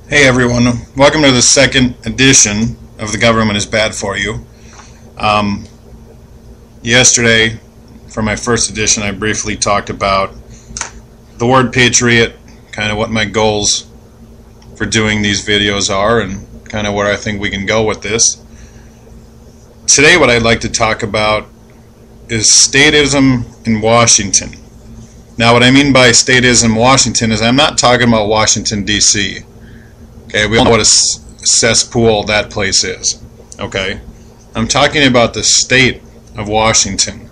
Hey everyone, welcome to the second edition of The Government is Bad for You. Yesterday, for my first edition, I briefly talked about the word patriot, kind of what my goals for doing these videos are, and kind of where I think we can go with this. Today what I'd like to talk about is statism in Washington. Now what I mean by statism in Washington is I'm not talking about Washington, D.C. Okay, we all know what a cesspool that place is. Okay, I'm talking about the state of Washington.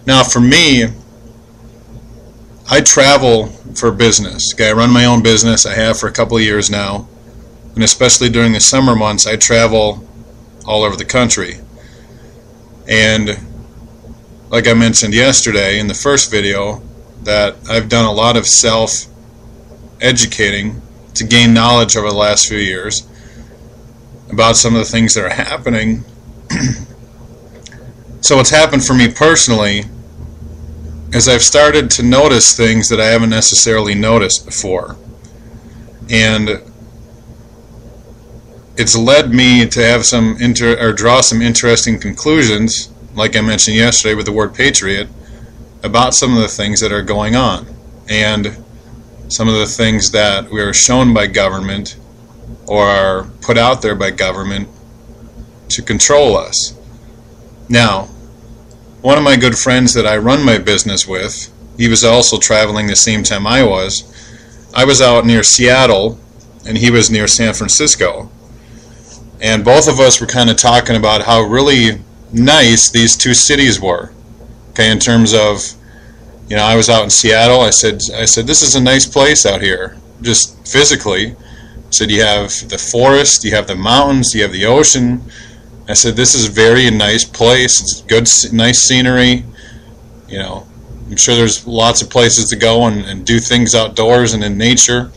Now, for me, I travel for business. Okay, I run my own business. I have for a couple of years now, and especially during the summer months, I travel all over the country. And like I mentioned yesterday in the first video, that I've done a lot of self-educating to gain knowledge over the last few years about some of the things that are happening. So what's happened for me personally is I've started to notice things that I haven't necessarily noticed before, and it's led me to have draw some interesting conclusions, like I mentioned yesterday with the word patriot, about some of the things that are going on and some of the things that we are shown by government or are put out there by government to control us. Now, one of my good friends that I run my business with, he was also traveling the same time I was. I was out near Seattle and he was near San Francisco. And both of us were kind of talking about how really nice these two cities were. Okay, in terms of, you know, I was out in Seattle. I said, this is a nice place out here, just physically. I said, you have the forest, you have the mountains, you have the ocean. I said, this is a very nice place. It's good, nice scenery. You know, I'm sure there's lots of places to go and do things outdoors and in nature.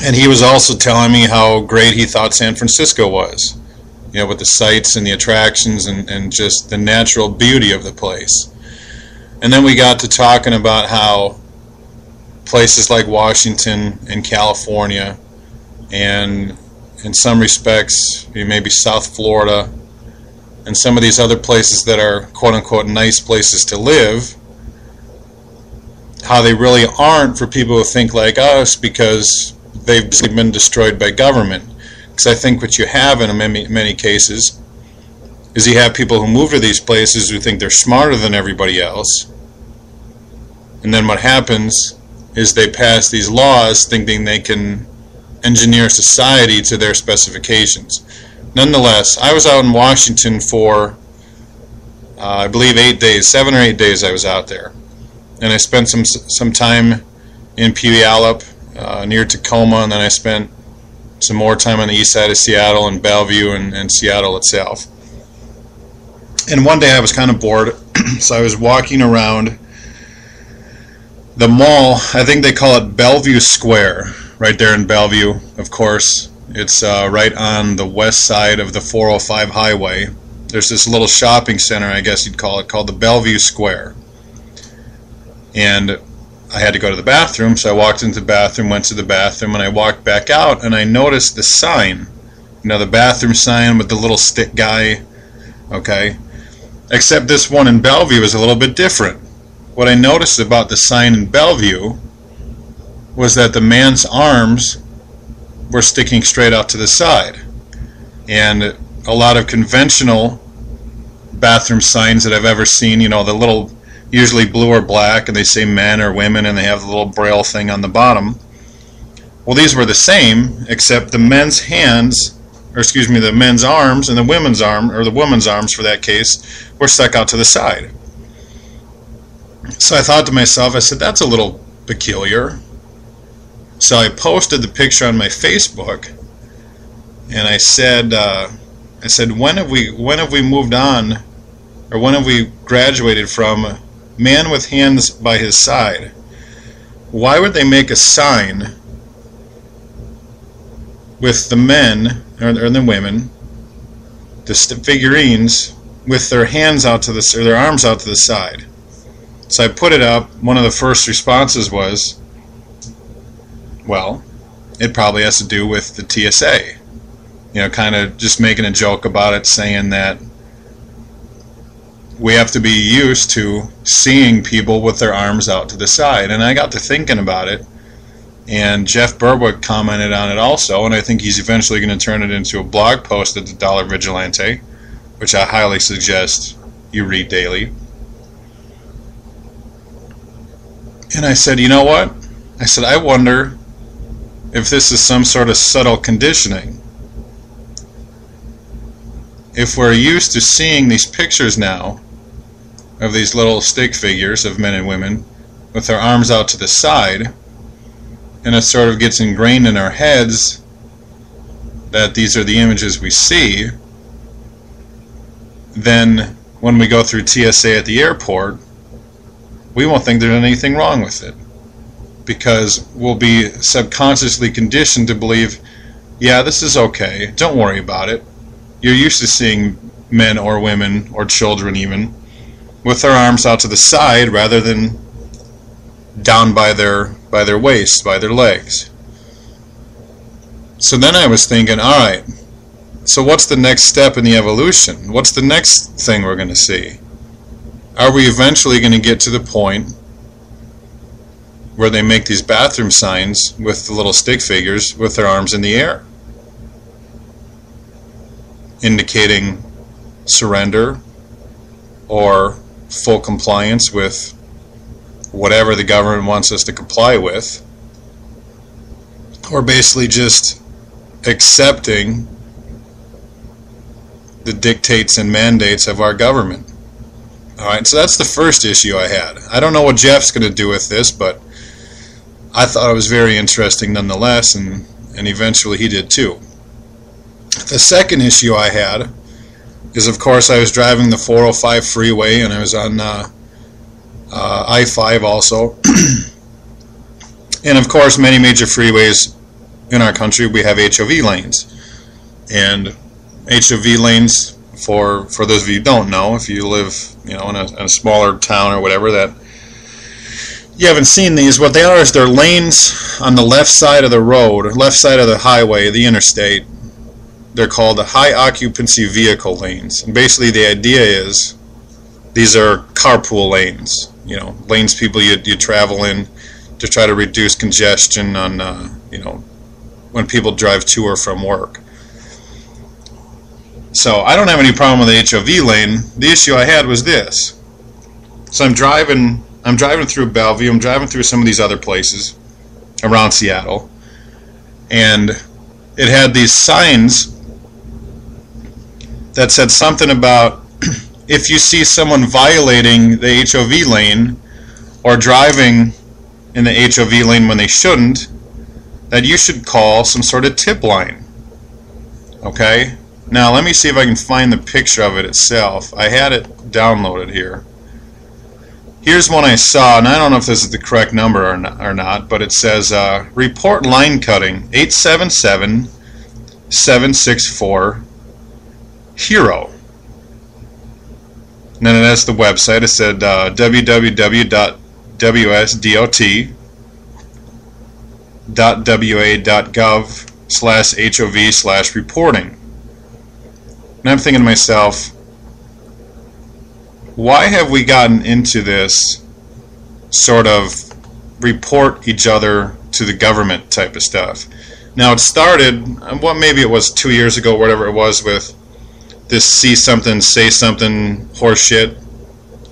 And he was also telling me how great he thought San Francisco was, you know, with the sights and the attractions and just the natural beauty of the place. And then we got to talking about how places like Washington and California, and in some respects maybe South Florida, and some of these other places that are quote-unquote nice places to live, how they really aren't for people who think like us, because they've been destroyed by government. Because I think what you have in many cases is you have people who move to these places who think they're smarter than everybody else, and then what happens is they pass these laws thinking they can engineer society to their specifications. Nonetheless, I was out in Washington for I believe 8 days, 7 or 8 days I was out there, and I spent some time in Puyallup near Tacoma, and then I spent some more time on the east side of Seattle and Bellevue and Seattle itself. And one day I was kind of bored, so I was walking around the mall. I think they call it Bellevue Square, right there in Bellevue, of course. It's right on the west side of the 405 highway. There's this little shopping center, I guess you'd call it, called the Bellevue Square. And I had to go to the bathroom, so I walked into the bathroom, went to the bathroom, and I walked back out, and I noticed the sign. You know, the bathroom sign with the little stick guy, okay? Except this one in Bellevue is a little bit different. What I noticed about the sign in Bellevue was that the man's arms were sticking straight out to the side. And a lot of conventional bathroom signs that I've ever seen, you know, the little, usually blue or black, and they say men or women, and they have the little braille thing on the bottom. Well, these were the same, except the men's hands, or excuse me, the men's arms and the women's arm, or the woman's arms for that case, were stuck out to the side. So I thought to myself, I said, that's a little peculiar. So I posted the picture on my Facebook, and I said, when have we moved on, or when have we graduated from man with hands by his side? Why would they make a sign with the men or the women, the figurines, with their hands out to the, or their arms out to the side? So I put it up. One of the first responses was, well, it probably has to do with the TSA. You know, kind of just making a joke about it, saying that we have to be used to seeing people with their arms out to the side. And I got to thinking about it, and Jeff Berwick commented on it also, and I think he's eventually going to turn it into a blog post at the Dollar Vigilante, which I highly suggest you read daily. And I said, you know what? I said, I wonder if this is some sort of subtle conditioning. If we're used to seeing these pictures now of these little stick figures of men and women with their arms out to the side, and it sort of gets ingrained in our heads that these are the images we see, then when we go through TSA at the airport, we won't think there's anything wrong with it, because we'll be subconsciously conditioned to believe, yeah, this is okay, don't worry about it. You're used to seeing men or women or children even with their arms out to the side rather than down by their waist, by their legs. So then I was thinking, alright, so what's the next step in the evolution? What's the next thing we're going to see? Are we eventually going to get to the point where they make these bathroom signs with the little stick figures with their arms in the air, indicating surrender or full compliance with whatever the government wants us to comply with, or basically just accepting the dictates and mandates of our government? Alright, so that's the first issue I had. I don't know what Jeff's going to do with this, but I thought it was very interesting nonetheless, and eventually he did too. The second issue I had is, of course, I was driving the 405 freeway, and I was on I-5 also. And of course, many major freeways in our country, we have HOV lanes. And HOV lanes, for those of you who don't know, if you live, you know, in a smaller town or whatever, that you haven't seen these, what they are is they're lanes on the left side of the road, left side of the highway, the interstate. They're called the high occupancy vehicle lanes. And basically the idea is these are carpool lanes, you know, lanes people you travel in to try to reduce congestion on, you know, when people drive to or from work. So I don't have any problem with the HOV lane. The issue I had was this. So I'm driving through Bellevue, I'm driving through some of these other places around Seattle, and it had these signs that said something about if you see someone violating the HOV lane or driving in the HOV lane when they shouldn't, that you should call some sort of tip line. Okay? Now let me see if I can find the picture of it itself. I had it downloaded here. Here's one I saw, and I don't know if this is the correct number or not, but it says report line cutting 877-764 H.E.R.O. And then it has the website. It said www.wsdot.wa.gov/HOV/reporting. And I'm thinking to myself, why have we gotten into this sort of report each other to the government type of stuff? Now it started, well, maybe it was 2 years ago, whatever it was, with this see something, say something horse shit,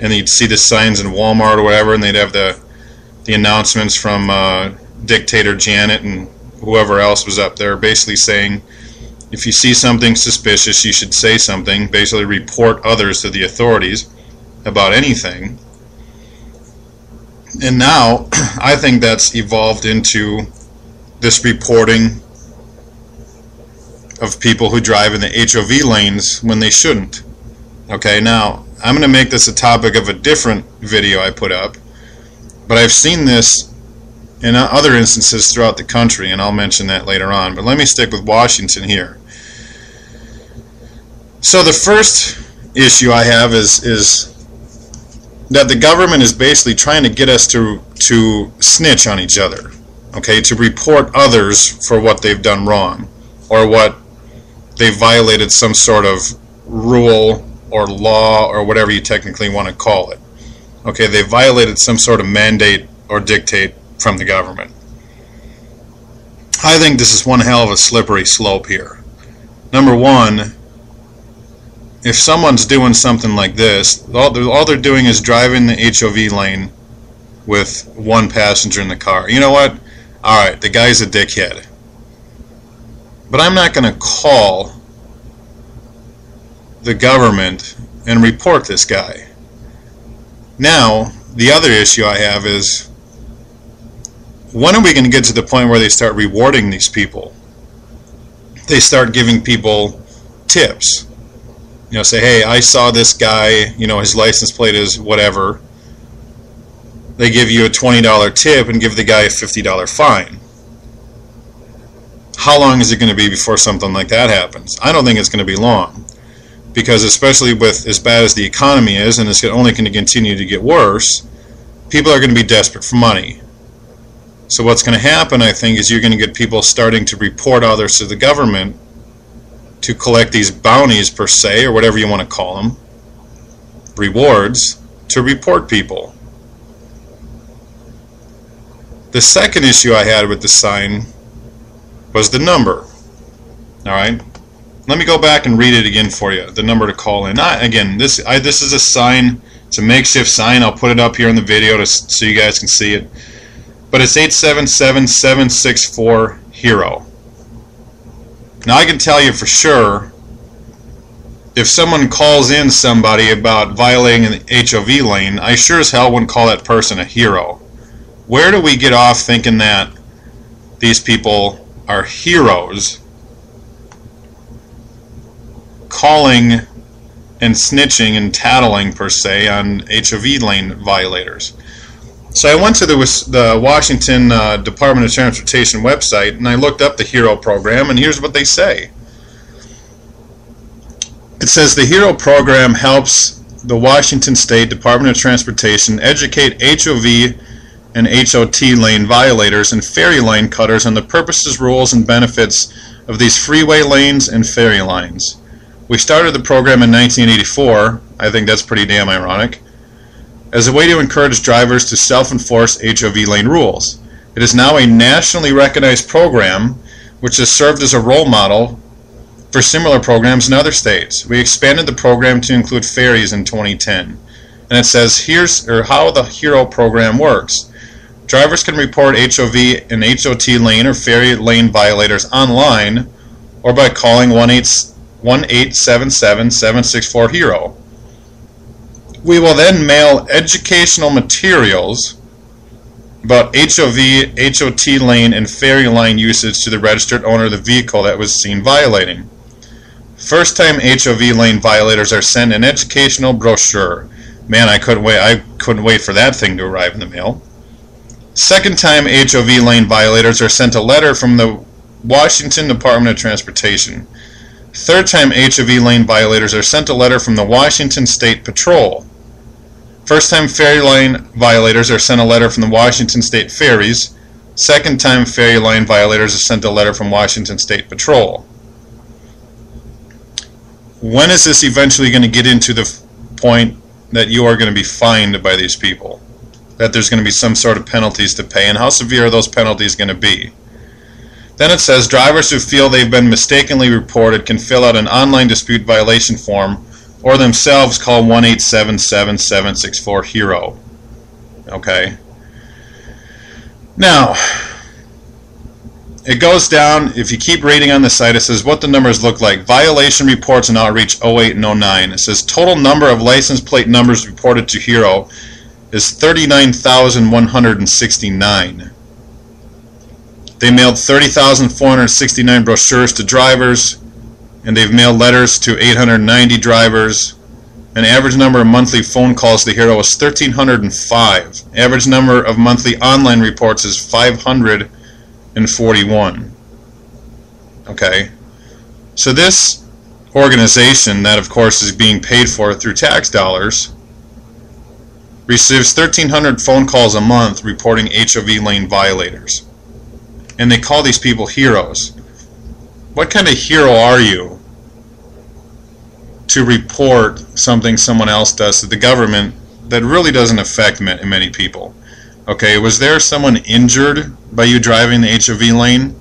and you'd see the signs in Walmart or whatever, and they'd have the announcements from Dictator Janet and whoever else was up there basically saying, if you see something suspicious, you should say something, basically report others to the authorities about anything. And now I think that's evolved into this reporting of people who drive in the HOV lanes when they shouldn't. Okay, now I'm going to make this a topic of a different video I put up, but I've seen this in other instances throughout the country, and I'll mention that later on. But let me stick with Washington here. So the first issue I have is that the government is basically trying to get us to snitch on each other. okay, to report others for what they've done wrong, or what they've violated some sort of rule or law or whatever you technically want to call it. Okay, they violated some sort of mandate or dictate from the government. I think this is one hell of a slippery slope here. Number one, if someone's doing something like this, all they're doing is driving the HOV lane with one passenger in the car. You know what? Alright, the guy's a dickhead. But I'm not going to call the government and report this guy. Now, the other issue I have is, when are we going to get to the point where they start rewarding these people? They start giving people tips. You know, say, hey, I saw this guy, you know, his license plate is whatever. They give you a $20 tip and give the guy a $50 fine. How long is it going to be before something like that happens? I don't think it's going to be long. Because especially with as bad as the economy is, and it's only going to continue to get worse, people are going to be desperate for money. So what's going to happen, I think, is you're going to get people starting to report others to the government to collect these bounties, per se, or whatever you want to call them, rewards, to report people. The second issue I had with the sign was the number. Alright? Let me go back and read it again for you, the number to call in. Again, this is a sign. It's a makeshift sign. I'll put it up here in the video so you guys can see it. But it's 877-764-HERO. Now I can tell you for sure, if someone calls in somebody about violating an HOV lane, I sure as hell wouldn't call that person a hero. Where do we get off thinking that these people are heroes, calling and snitching and tattling, per se, on HOV lane violators? So I went to the Washington Department of Transportation website and I looked up the H.E.R.O program, and here's what they say. It says the H.E.R.O program helps the Washington State Department of Transportation educate HOV and HOT lane violators and ferry line cutters on the purposes, rules, and benefits of these freeway lanes and ferry lines. We started the program in 1984, I think that's pretty damn ironic, as a way to encourage drivers to self-enforce HOV lane rules. It is now a nationally recognized program which has served as a role model for similar programs in other states. We expanded the program to include ferries in 2010. And it says, here's how the H.E.R.O program works. Drivers can report HOV and HOT lane or ferry lane violators online or by calling 1-877-764-HERO. We will then mail educational materials about HOV, HOT lane, and ferry line usage to the registered owner of the vehicle that was seen violating. First-time HOV lane violators are sent an educational brochure. Man, I couldn't wait for that thing to arrive in the mail. Second-time HOV lane violators are sent a letter from the Washington Department of Transportation. Third-time HOV lane violators are sent a letter from the Washington State Patrol. First-time ferry line violators are sent a letter from the Washington State Ferries. Second-time ferry line violators are sent a letter from Washington State Patrol. When is this eventually going to get into the point that you are going to be fined by these people? That there's going to be some sort of penalties to pay, and how severe are those penalties going to be? Then it says drivers who feel they've been mistakenly reported can fill out an online dispute violation form or themselves call 1-877-764-HERO. Okay. Now, it goes down, if you keep reading on the site, it says what the numbers look like. Violation reports and outreach 08 and 09. It says total number of license plate numbers reported to H.E.R.O is 39,169. They mailed 30,469 brochures to drivers, and they've mailed letters to 890 drivers. An average number of monthly phone calls to H.E.R.O is 1,305. Average number of monthly online reports is 541. Okay, so this organization that of course is being paid for through tax dollars receives 1,300 phone calls a month reporting HOV lane violators. And they call these people heroes. What kind of hero are you to report something someone else does to the government that really doesn't affect many people? Okay, was there someone injured by you driving the HOV lane?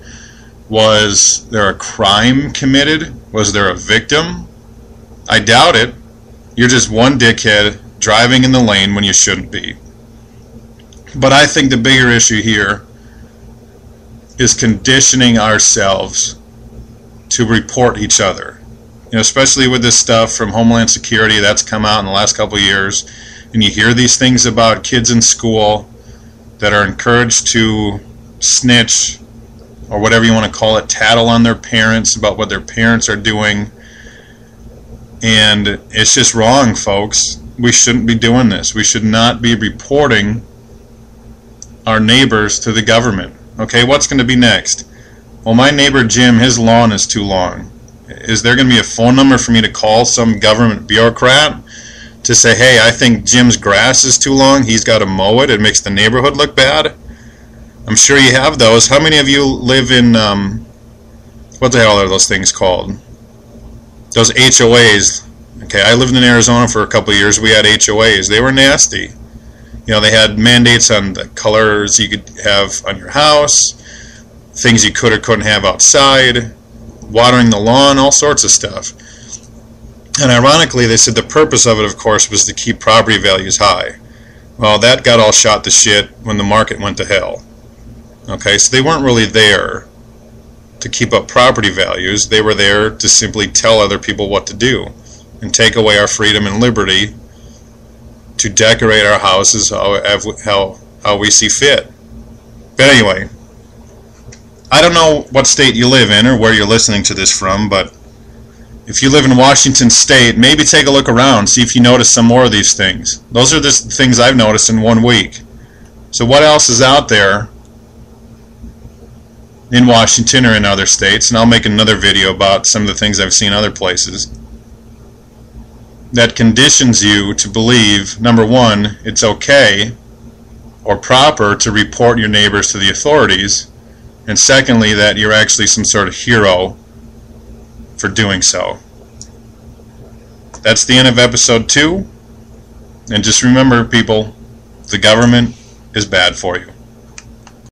Was there a crime committed? Was there a victim? I doubt it. You're just one dickhead driving in the lane when you shouldn't be. But I think the bigger issue here is conditioning ourselves to report each other. You know, especially with this stuff from Homeland Security that's come out in the last couple of years, and you hear these things about kids in school that are encouraged to snitch, or whatever you want to call it, tattle on their parents about what their parents are doing. And it's just wrong, folks. We shouldn't be doing this. We should not be reporting our neighbors to the government. Okay, what's going to be next? Well, my neighbor Jim, his lawn is too long. Is there going to be a phone number for me to call some government bureaucrat to say, hey, I think Jim's grass is too long, he's got to mow it, it makes the neighborhood look bad? I'm sure you have those. How many of you live in, what the hell are those things called? Those HOAs. Okay, I lived in Arizona for a couple of years. We had HOAs. They were nasty. You know, they had mandates on the colors you could have on your house, things you could or couldn't have outside, watering the lawn, all sorts of stuff. And ironically, they said the purpose of it, of course, was to keep property values high. Well, that got all shot to shit when the market went to hell. Okay, so they weren't really there to keep up property values. They were there to simply tell other people what to do and take away our freedom and liberty to decorate our houses how we see fit. But anyway, I don't know what state you live in or where you're listening to this from, but if you live in Washington State, maybe take a look around, see if you notice some more of these things. Those are the things I've noticed in 1 week. So what else is out there in Washington or in other states? And I'll make another video about some of the things I've seen other places that conditions you to believe, number one, it's okay or proper to report your neighbors to the authorities, and secondly, that you're actually some sort of hero for doing so. That's the end of episode 2, and just remember, people, the government is bad for you.